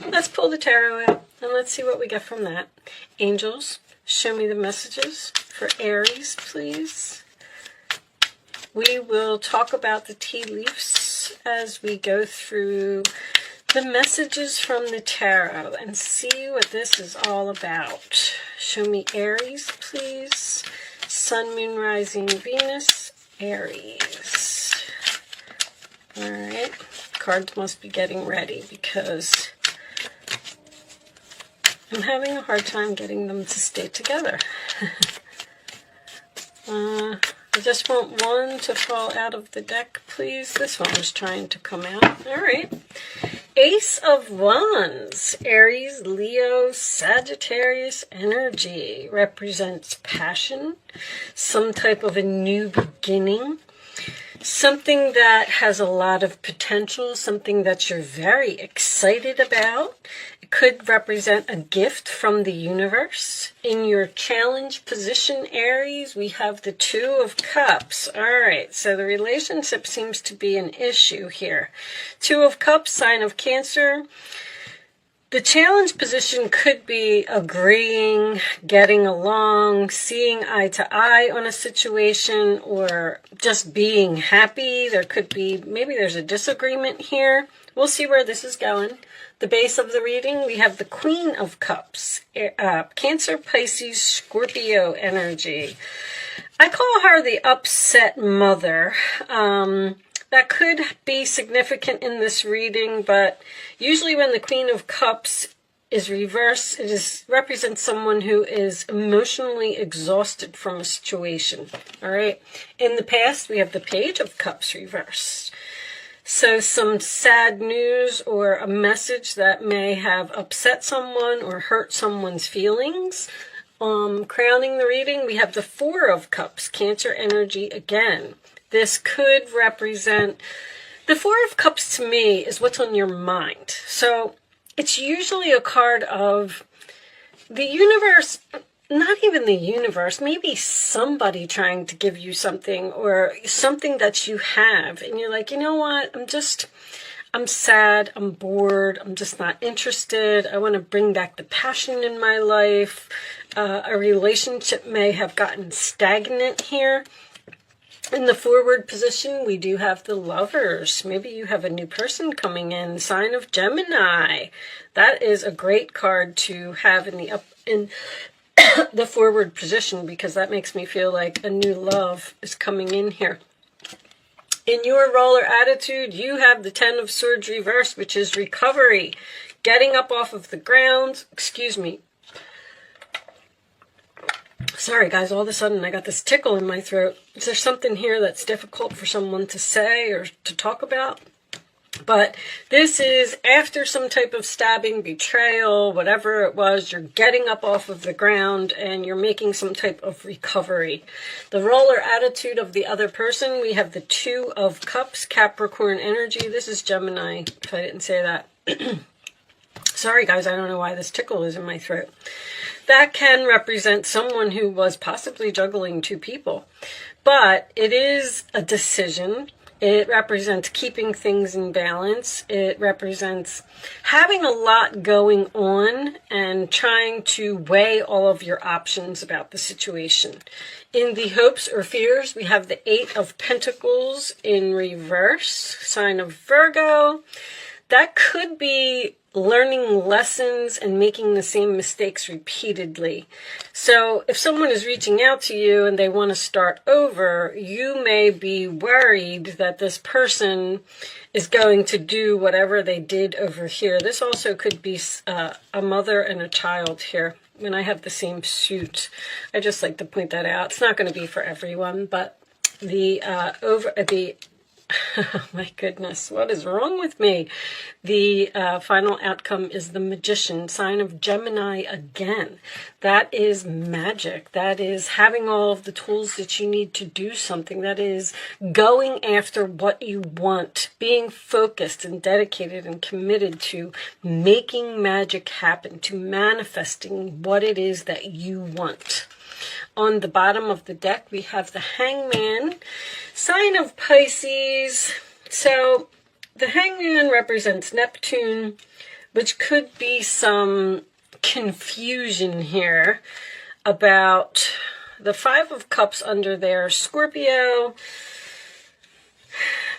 Let's pull the tarot out and let's see what we get from that. Angels, show me the messages for Aries, please. We will talk about the tea leaves as we go through the messages from the tarot and see what this is all about. Show me Aries, please. Sun, Moon, Rising, Venus, Aries. All right. Cards must be getting ready because I'm having a hard time getting them to stay together. I just want one to fall out of the deck, please. This one was trying to come out. All right. Ace of Wands, Aries, Leo, Sagittarius energy represents passion, some type of a new beginning, something that has a lot of potential, something that you're very excited about. It could represent a gift from the universe. In your challenge position, Aries, we have the Two of Cups. All right, so the relationship seems to be an issue here. Two of Cups, sign of Cancer. The challenge position could be agreeing, getting along, seeing eye to eye on a situation, or just being happy. There could be, maybe there's a disagreement here. We'll see where this is going. The base of the reading, we have the Queen of Cups, Cancer, Pisces, Scorpio energy. I call her the upset mother. That could be significant in this reading, but usually when the Queen of Cups is reversed, it represents someone who is emotionally exhausted from a situation. All right. In the past, we have the Page of Cups reversed. So some sad news or a message that may have upset someone or hurt someone's feelings. Crowning the reading, we have the Four of Cups, Cancer energy again. This could represent, the Four of Cups to me is what's on your mind. So it's usually a card of the universe, not even the universe, maybe somebody trying to give you something or something that you have. And you're like, you know what, I'm sad, I'm bored, I'm just not interested. I want to bring back the passion in my life. A relationship may have gotten stagnant here. In the forward position, we do have the Lovers. Maybe you have a new person coming in, sign of Gemini. That is a great card to have in the forward position because that makes me feel like a new love is coming in here. In your roller attitude, you have the Ten of Swords reversed, which is recovery, getting up off of the ground. Excuse me. Sorry, guys, all of a sudden I got this tickle in my throat. Is there something here that's difficult for someone to say or to talk about? But this is after some type of stabbing, betrayal, whatever it was, you're getting up off of the ground and you're making some type of recovery. The roller attitude of the other person, we have the Two of Cups, Capricorn energy. This is Gemini, if I didn't say that. Sorry, guys, I don't know why this tickle is in my throat. That can represent someone who was possibly juggling two people. But it is a decision. It represents keeping things in balance. It represents having a lot going on and trying to weigh all of your options about the situation. In the hopes or fears, we have the Eight of Pentacles in reverse, sign of Virgo. That could be learning lessons and making the same mistakes repeatedly. So if someone is reaching out to you and they want to start over, you may be worried that this person is going to do whatever they did over here. This also could be a mother and a child here. When I have the same suit, I just like to point that out. It's not going to be for everyone, but oh my goodness, what is wrong with me? The final outcome is the Magician, sign of Gemini again. That is magic. That is having all of the tools that you need to do something. That is going after what you want, being focused and dedicated and committed to making magic happen, to manifesting what it is that you want. On the bottom of the deck, we have the Hangman, sign of Pisces. So the Hangman represents Neptune, which could be some confusion here about the Five of Cups under there. Scorpio,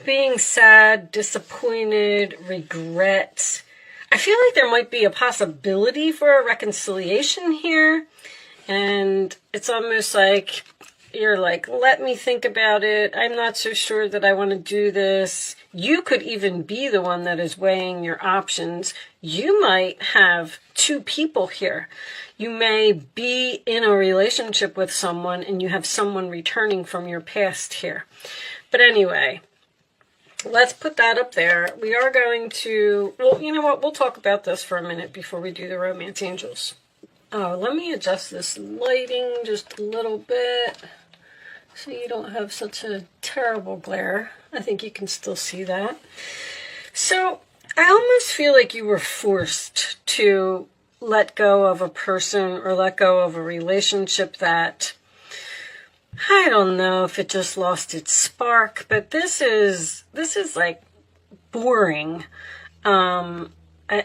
being sad, disappointed, regret. I feel like there might be a possibility for a reconciliation here. And it's almost like you're like, let me think about it. I'm not so sure that I want to do this. You could even be the one that is weighing your options. You might have two people here. You may be in a relationship with someone and you have someone returning from your past here. But anyway, let's put that up there. We are going to, well, you know what? We'll talk about this for a minute before we do the romance angels. Oh, let me adjust this lighting just a little bit so you don't have such a terrible glare. I think you can still see that. So I almost feel like you were forced to let go of a person or let go of a relationship that, I don't know if it just lost its spark, but this is like boring.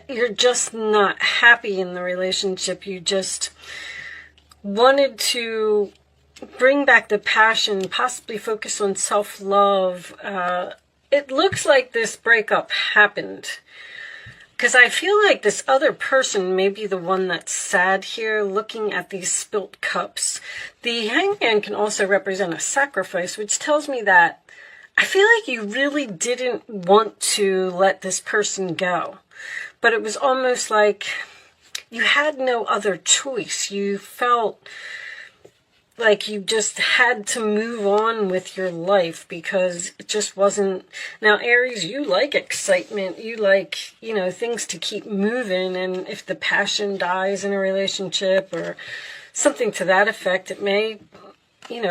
You're just not happy in the relationship. You just wanted to bring back the passion, possibly focus on self-love. It looks like this breakup happened because I feel like this other person may be the one that's sad here, looking at these spilt cups. The hangman can also represent a sacrifice, which tells me that I feel like you really didn't want to let this person go. But it was almost like you had no other choice. You felt like you just had to move on with your life because it just wasn't. Now, Aries, you like excitement. You like, things to keep moving. And if the passion dies in a relationship or something to that effect, it may,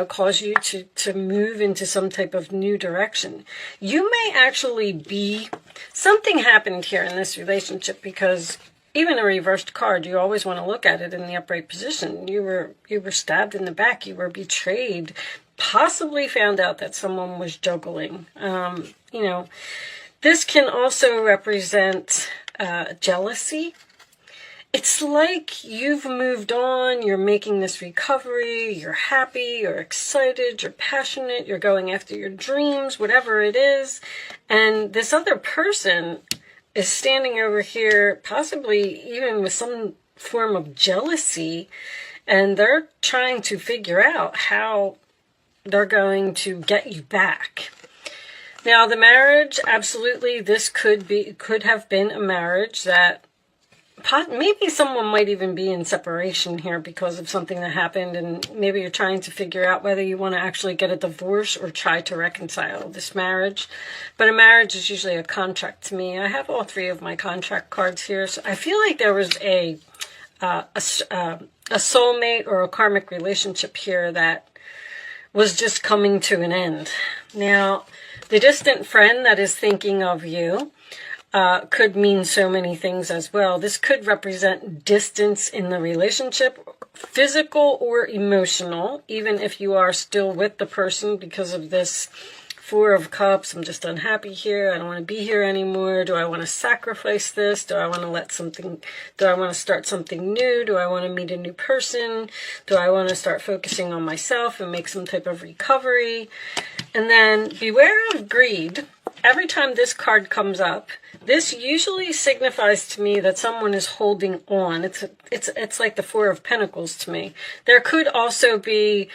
cause you to move into some type of new direction. You may actually be, something happened here in this relationship because even a reversed card, you always want to look at it in the upright position. You were stabbed in the back. You were betrayed, possibly found out that someone was juggling. This can also represent jealousy. It's like you've moved on, you're making this recovery, you're happy, you're excited, you're passionate, you're going after your dreams, whatever it is. And this other person is standing over here, possibly even with some form of jealousy, and they're trying to figure out how they're going to get you back. Now, the marriage, absolutely, this could have been a marriage that maybe someone might even be in separation here because of something that happened, and maybe you're trying to figure out whether you want to actually get a divorce or try to reconcile this marriage. But a marriage is usually a contract to me. I have all three of my contract cards here, so I feel like there was a soulmate or a karmic relationship here that was just coming to an end. Now, the distant friend that is thinking of you could mean so many things as well. This could represent distance in the relationship, physical or emotional, even if you are still with the person because of this Four of Cups. I'm just unhappy here. I don't want to be here anymore. Do I want to sacrifice this? Do I want to start something new? Do I want to meet a new person? Do I want to start focusing on myself and make some type of recovery? And then beware of greed. Every time this card comes up, this usually signifies to me that someone is holding on. It's like the Four of Pentacles to me. There could also be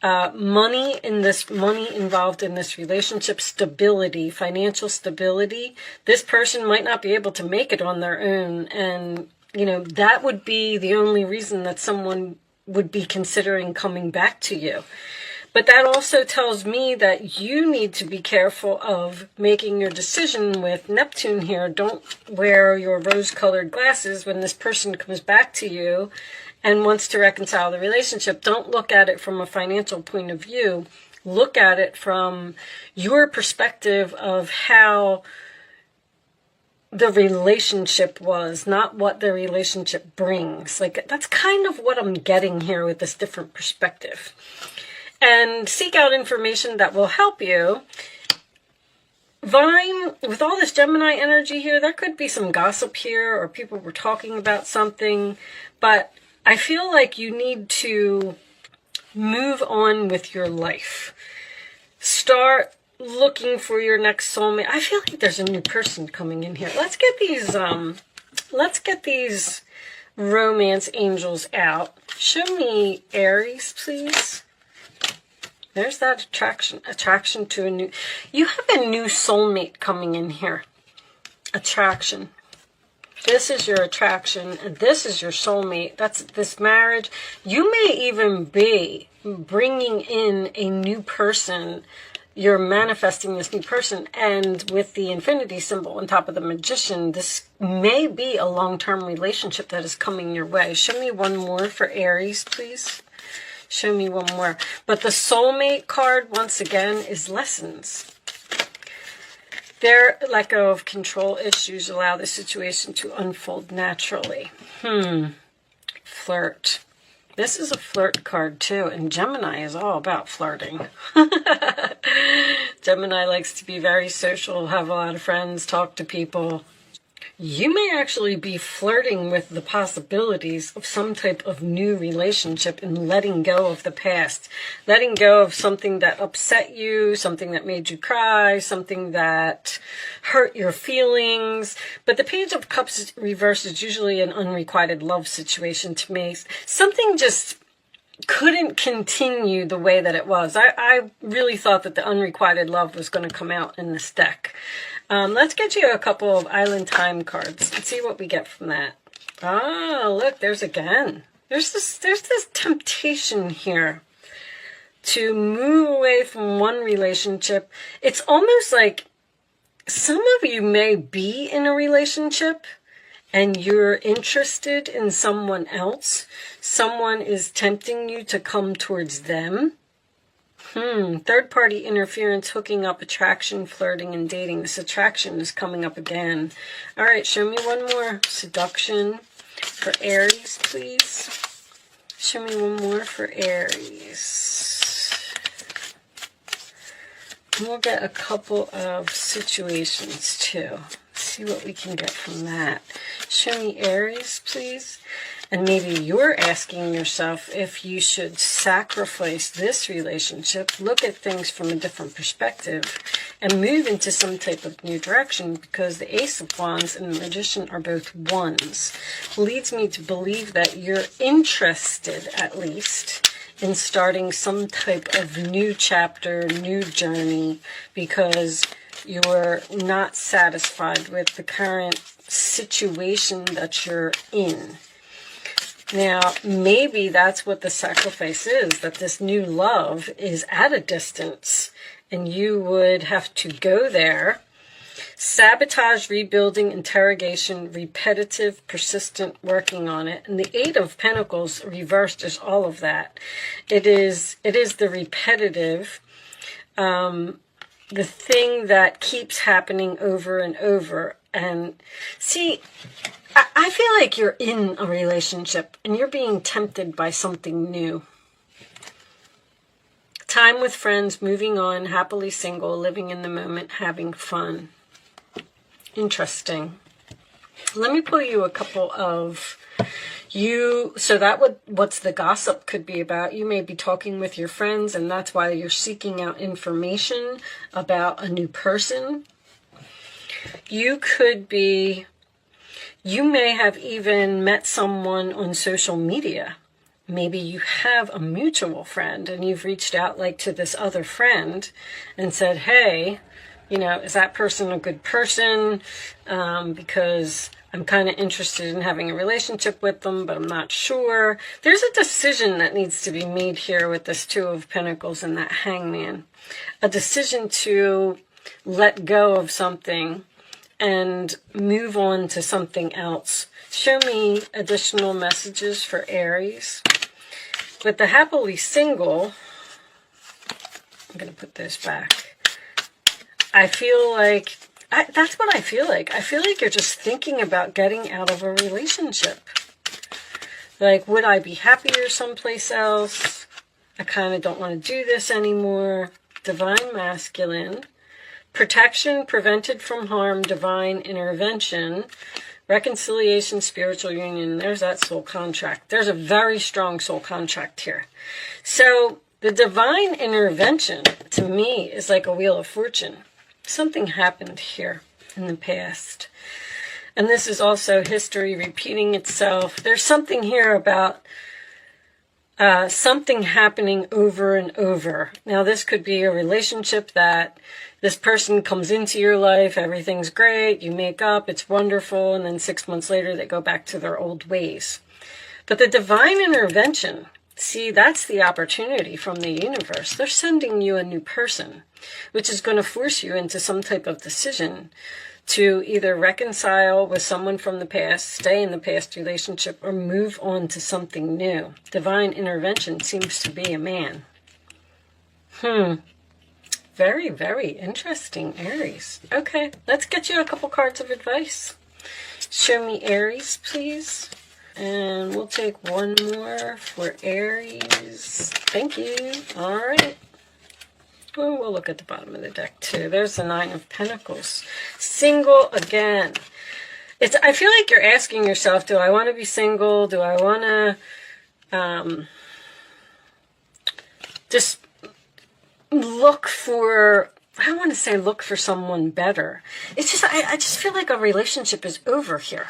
money involved in this relationship, stability, financial stability. This person might not be able to make it on their own, and that would be the only reason that someone would be considering coming back to you. But that also tells me that you need to be careful of making your decision with Neptune here. Don't wear your rose-colored glasses when this person comes back to you and wants to reconcile the relationship. Don't look at it from a financial point of view. Look at it from your perspective of how the relationship was, not what the relationship brings. Like, that's kind of what I'm getting here with this different perspective. And seek out information that will help you Vine, with all this Gemini energy here, there could be some gossip here, or people were talking about something, but I feel like you need to move on with your life. Start looking for your next soulmate. I feel like there's a new person coming in here. Let's get these romance angels out. Show me Aries, please. There's that attraction to a new, you have a new soulmate coming in here. Attraction. This is your attraction, and this is your soulmate. That's this marriage. You may even be bringing in a new person. You're manifesting this new person, and with the infinity symbol on top of the magician, this may be a long-term relationship that is coming your way. Show me one more for Aries, please. Show me one more. But the soulmate card, once again, is lessons. Their lack of control issues allow the situation to unfold naturally. Flirt. This is a flirt card too, and Gemini is all about flirting. Gemini likes to be very social, have a lot of friends, talk to people. You may actually be flirting with the possibilities of some type of new relationship and letting go of the past. Letting go of something that upset you, something that made you cry, something that hurt your feelings. But the Page of Cups reversed is usually an unrequited love situation to me. Something just couldn't continue the way that it was. I really thought that the unrequited love was going to come out in this deck. Let's get you a couple of Island Time cards and see what we get from that. Oh, look, there's this temptation here to move away from one relationship. It's almost like some of you may be in a relationship and you're interested in someone else. Someone is tempting you to come towards them. Third-party interference, hooking up, attraction, flirting, and dating. This attraction is coming up again. All right, show me one more. Seduction for Aries, please. Show me one more for Aries. And we'll get a couple of situations, too. See what we can get from that. Show me Aries, please. And maybe you're asking yourself if you should sacrifice this relationship, look at things from a different perspective, and move into some type of new direction, because the Ace of Wands and the Magician are both ones. Leads me to believe that you're interested, at least, in starting some type of new chapter, new journey, because you're not satisfied with the current situation that you're in. Now, maybe that's what the sacrifice is, that this new love is at a distance, and you would have to go there. Sabotage, rebuilding, interrogation, repetitive, persistent, working on it. And the Eight of Pentacles reversed is all of that. It is the repetitive, the thing that keeps happening over and over. And see, I feel like you're in a relationship and you're being tempted by something new. Time with friends, moving on, happily single, living in the moment, having fun. Interesting. Let me pull you a couple of so that what's the gossip could be about. You may be talking with your friends, and that's why you're seeking out information about a new person. You may have even met someone on social media. Maybe you have a mutual friend and you've reached out like to this other friend and said, hey, is that person a good person? Because I'm kind of interested in having a relationship with them, but I'm not sure. There's a decision that needs to be made here with this Two of Pentacles and that Hangman. A decision to let go of something and move on to something else. Show me additional messages for Aries. With the happily single, I'm going to put this back. I feel like, that's what I feel like. I feel like you're just thinking about getting out of a relationship. Like, would I be happier someplace else? I kind of don't want to do this anymore. Divine Masculine. protection, prevented from harm, divine intervention, reconciliation, spiritual union. There's that soul contract. There's a very strong soul contract here. So the divine intervention, to me, is like a wheel of fortune. Something happened here in the past. And this is also history repeating itself. There's something here about something happening over and over. Now, this could be a relationship that this person comes into your life, everything's great, you make up, it's wonderful, and then 6 months later they go back to their old ways. But the divine intervention, see, that's the opportunity from the universe. They're sending you a new person, which is going to force you into some type of decision to either reconcile with someone from the past, stay in the past relationship, or move on to something new. Divine intervention seems to be a man. Very, very interesting, Aries. Okay, let's get you a couple cards of advice. Show me Aries, please. And we'll take one more for Aries. Thank you. All right. Oh, we'll look at the bottom of the deck too. There's the Nine of Pentacles. Single again. I feel like you're asking yourself, do I want to be single? Do I want to just look for, I don't want to say look for someone better. It's just, I just feel like a relationship is over here.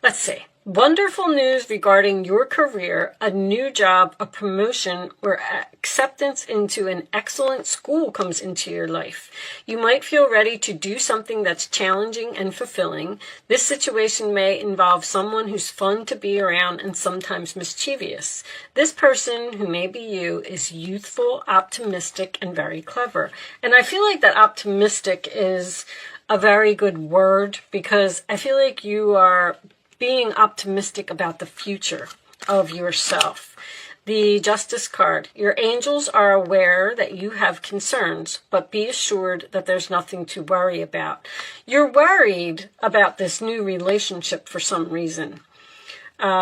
Let's see. Wonderful news regarding your career, a new job, a promotion, or acceptance into an excellent school comes into your life. You might feel ready to do something that's challenging and fulfilling. This situation may involve someone who's fun to be around and sometimes mischievous. This person, who may be you, is youthful, optimistic, and very clever. And I feel like that optimistic is a very good word, because I feel like you are being optimistic about the future of yourself. The Justice card. Your angels are aware that you have concerns, but be assured that there's nothing to worry about. You're worried about this new relationship for some reason.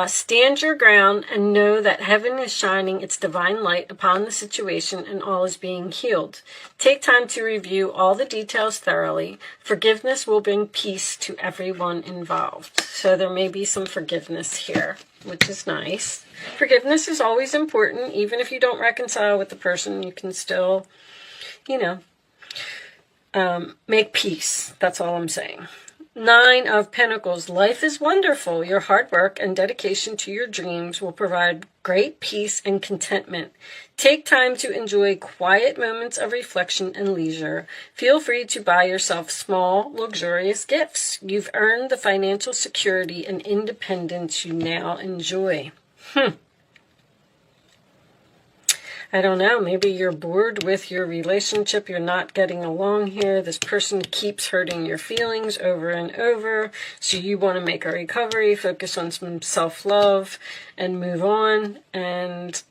Stand your ground and know that heaven is shining its divine light upon the situation and all is being healed. Take time to review all the details thoroughly. Forgiveness will bring peace to everyone involved. So there may be some forgiveness here, which is nice. Forgiveness is always important. Even if you don't reconcile with the person, you can still, make peace. That's all I'm saying. Nine of Pentacles. Life is wonderful. Your hard work and dedication to your dreams will provide great peace and contentment. Take time to enjoy quiet moments of reflection and leisure. Feel free to buy yourself small, luxurious gifts. You've earned the financial security and independence you now enjoy. I don't know, maybe you're bored with your relationship, you're not getting along here, this person keeps hurting your feelings over and over, so you want to make a recovery, focus on some self-love, and move on, and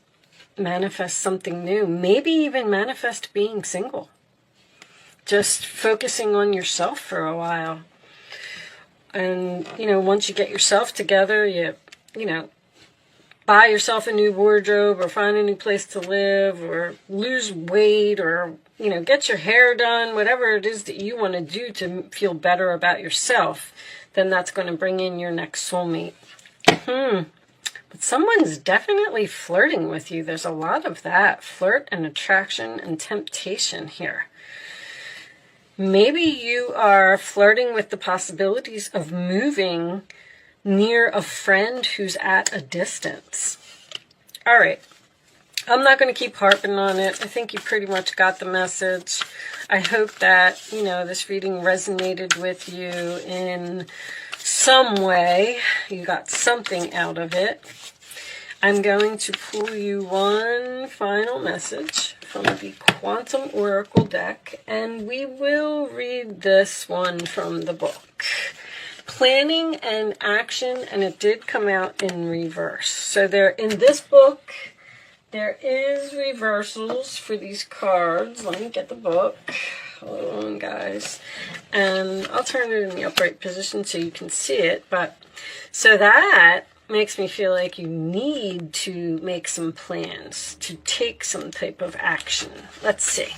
manifest something new. Maybe even manifest being single. Just focusing on yourself for a while. And, once you get yourself together, you buy yourself a new wardrobe, or find a new place to live, or lose weight, or, get your hair done, whatever it is that you want to do to feel better about yourself, then that's going to bring in your next soulmate. But someone's definitely flirting with you. There's a lot of that. Flirt and attraction and temptation here. Maybe you are flirting with the possibilities of moving near a friend who's at a distance. All right. I'm not going to keep harping on it. I think you pretty much got the message. I hope that, this reading resonated with you in some way. You got something out of it. I'm going to pull you one final message from the Quantum Oracle deck, and we will read this one from the book. Planning and action, and it did come out in reverse. So in this book, there is reversals for these cards. Let me get the book. Hold on, guys. And I'll turn it in the upright position so you can see it. So that makes me feel like you need to make some plans, to take some type of action. Let's see.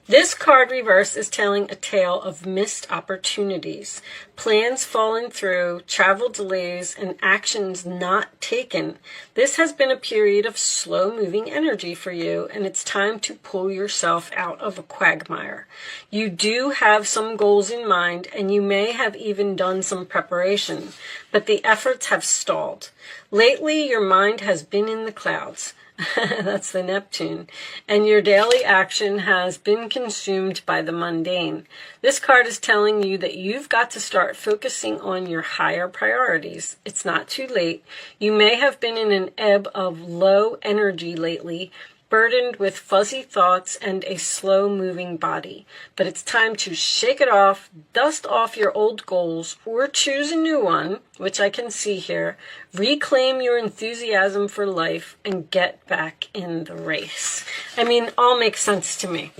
This card reverse is telling a tale of missed opportunities, plans falling through, travel delays, and actions not taken. This has been a period of slow-moving energy for you, and it's time to pull yourself out of a quagmire. You do have some goals in mind, and you may have even done some preparation, but the efforts have stalled. Lately, your mind has been in the clouds. That's the Neptune. And your daily action has been consumed by the mundane. This card is telling you that you've got to start focusing on your higher priorities. It's not too late. You may have been in an ebb of low energy lately, burdened with fuzzy thoughts and a slow-moving body. But it's time to shake it off, dust off your old goals, or choose a new one, which I can see here, reclaim your enthusiasm for life, and get back in the race. I mean, all makes sense to me.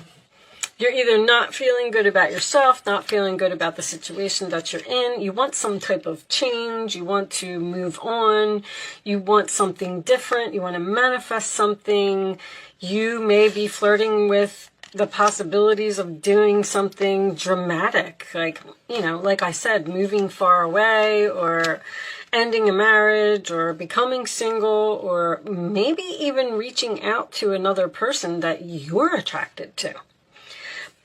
You're either not feeling good about yourself, not feeling good about the situation that you're in. You want some type of change. You want to move on. You want something different. You want to manifest something. You may be flirting with the possibilities of doing something dramatic, like, like I said, moving far away, or ending a marriage, or becoming single, or maybe even reaching out to another person that you're attracted to.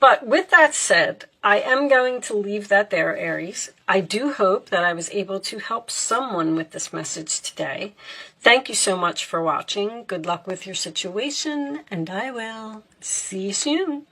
But with that said, I am going to leave that there, Aries. I do hope that I was able to help someone with this message today. Thank you so much for watching. Good luck with your situation, and I will see you soon.